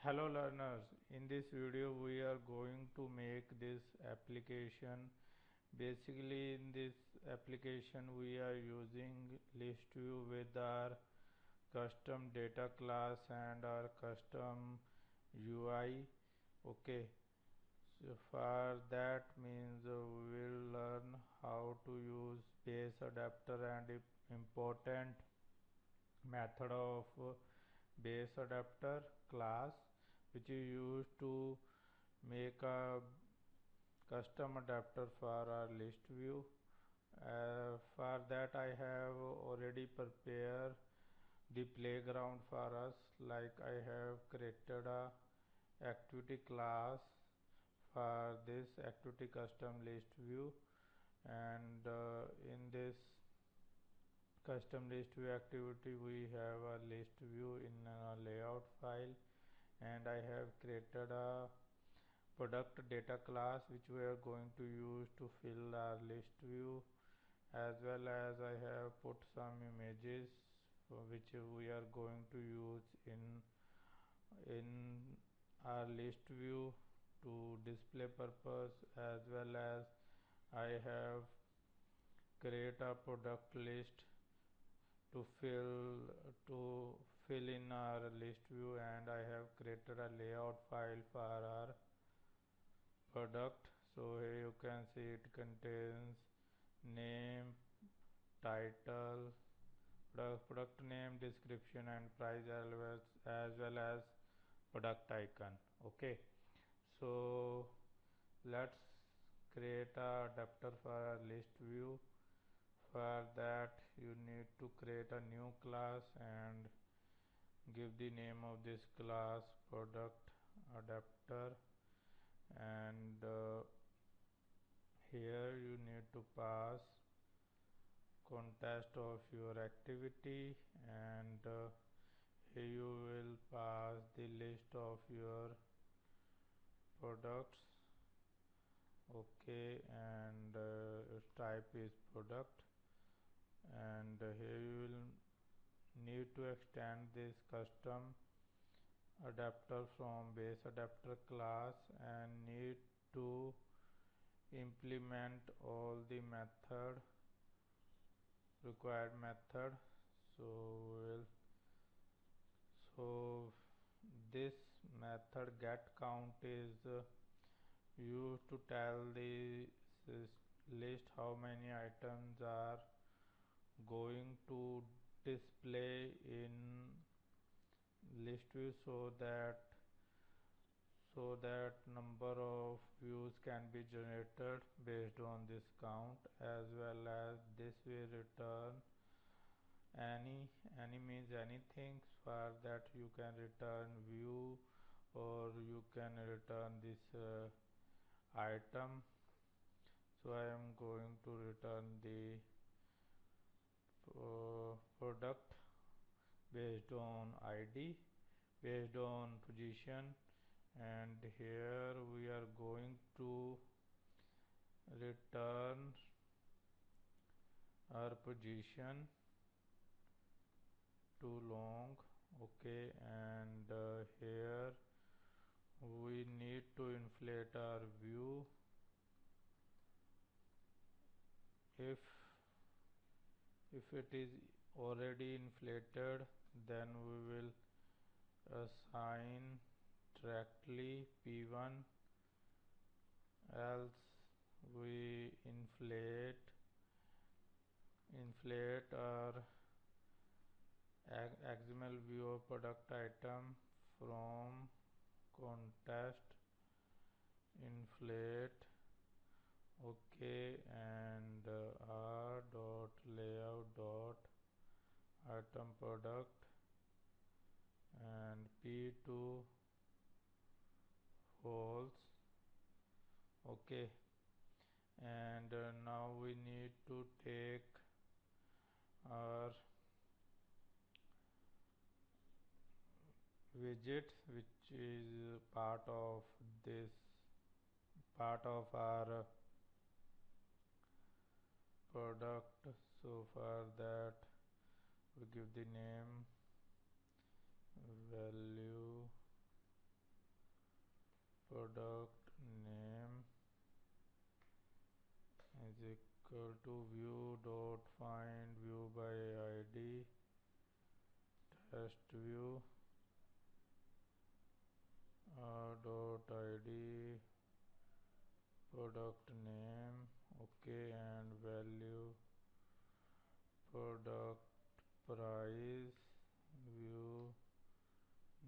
Hello learners, in this video we are going to make this application. Basically in this application we are using Listview with our custom data class and our custom UI. Okay, so for that means we will learn how to use BaseAdapter and Impotent method of BaseAdapter class, which is used to make a custom adapter for our list view. For that I have already prepared the playground for us, like I have created a activity class for this activity custom list view, and in this custom list view activity we have a list view in a layout file, and I have created a product data class which we are going to use to fill our list view, as well as I have put some images which we are going to use in our list view to display purpose, as well as I have create a product list to fill in our list view, and I have created a layout file for our product. So here you can see it contains name, title, product name, description and price, as well as product icon. Okay, so let's create a adapter for our list view. For that you need to create a new class and give the name of this class product adapter, and here you need to pass context of your activity, and here you will pass the list of your products. Okay, and its type is product, and here you will need to extend this custom adapter from BaseAdapter class and need to implement all the required method. So this method get count is used to tell the list how many items are going to display in list view, so that number of views can be generated based on this count, as well as this will return any means anything. For that you can return view, or you can return this item. So I am going to return the product based on ID, based on position, and here we are going to return our position too long. Okay, and here we need to inflate our view. If it is already inflated, then we will assign directly p1, else we inflate our XML view of product item from context inflate. Okay, and r dot layout dot item product and p2 false. Okay, and now we need to take our widget, which is part of our product. So for that we give the name value product name is equal to view dot find view by id test view dot id product name. Okay, and value product price view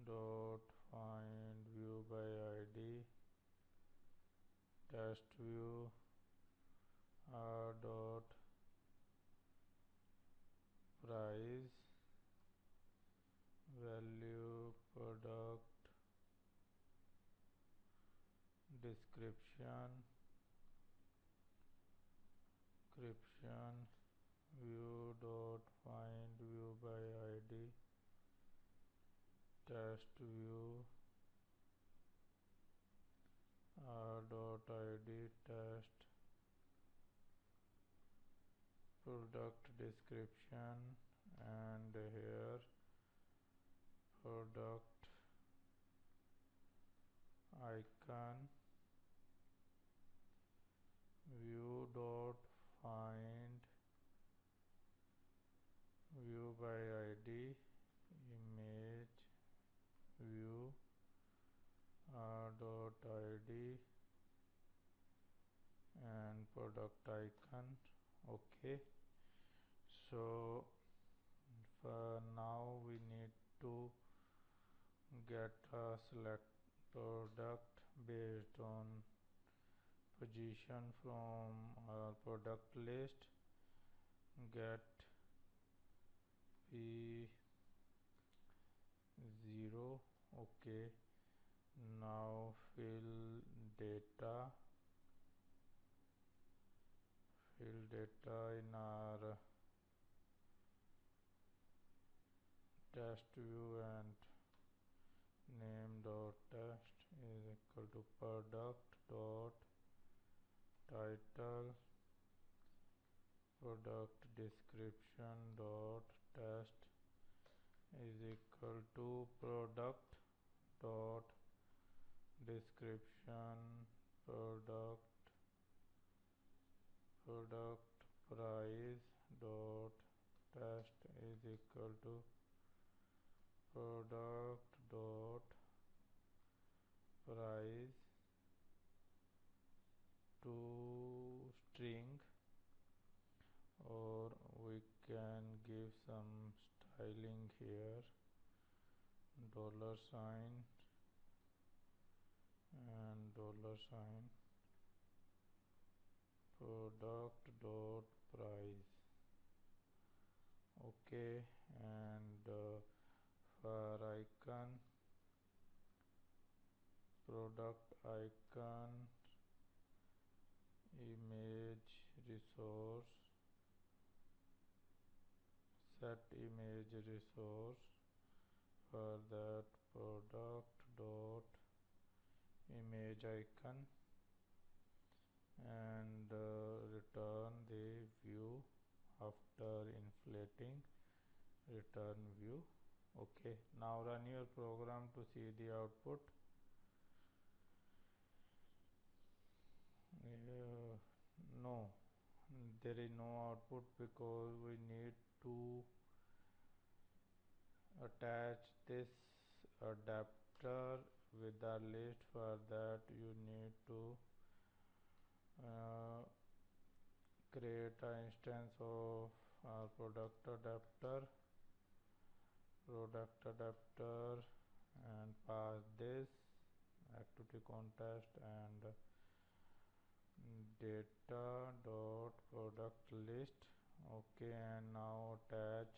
dot find view by id test view dot price value product description view dot find view by id test view dot id test product description, and here product icon view dot find view by id image view dot id and product icon. Okay, so for now we need to get a select product based on position from our product list. Get p0. Okay, now fill data in our test view, and name dot test is equal to product dot title product description dot test is equal to product dot description product price dot test is equal to product dot price to string, or we can give some styling here, $sign and $sign product dot price. Okay, and for icon product icon image resource set image resource, for that product dot image icon, and return the view after inflating, return view. Okay, now run your program to see the output. No, there is no output because we need to attach this adapter with the list. For that you need to create an instance of our product adapter and pass this activity context and data dot product list. Okay, and now attach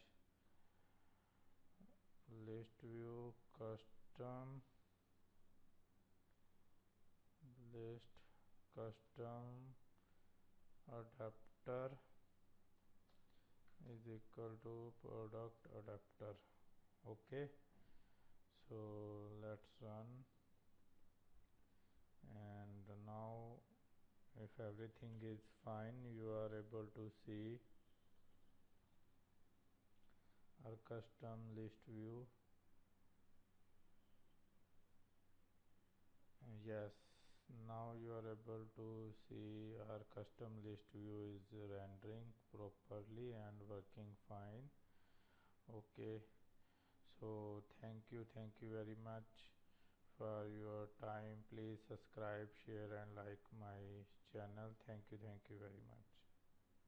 Listview custom adapter is equal to product adapter. Okay, so let's run, and now if everything is fine, you are able to see our custom list view. Yes, Now you are able to see our custom list view is rendering properly and working fine. Okay, so thank you very much for your time. Please subscribe, share and like my channel. Thank you very much.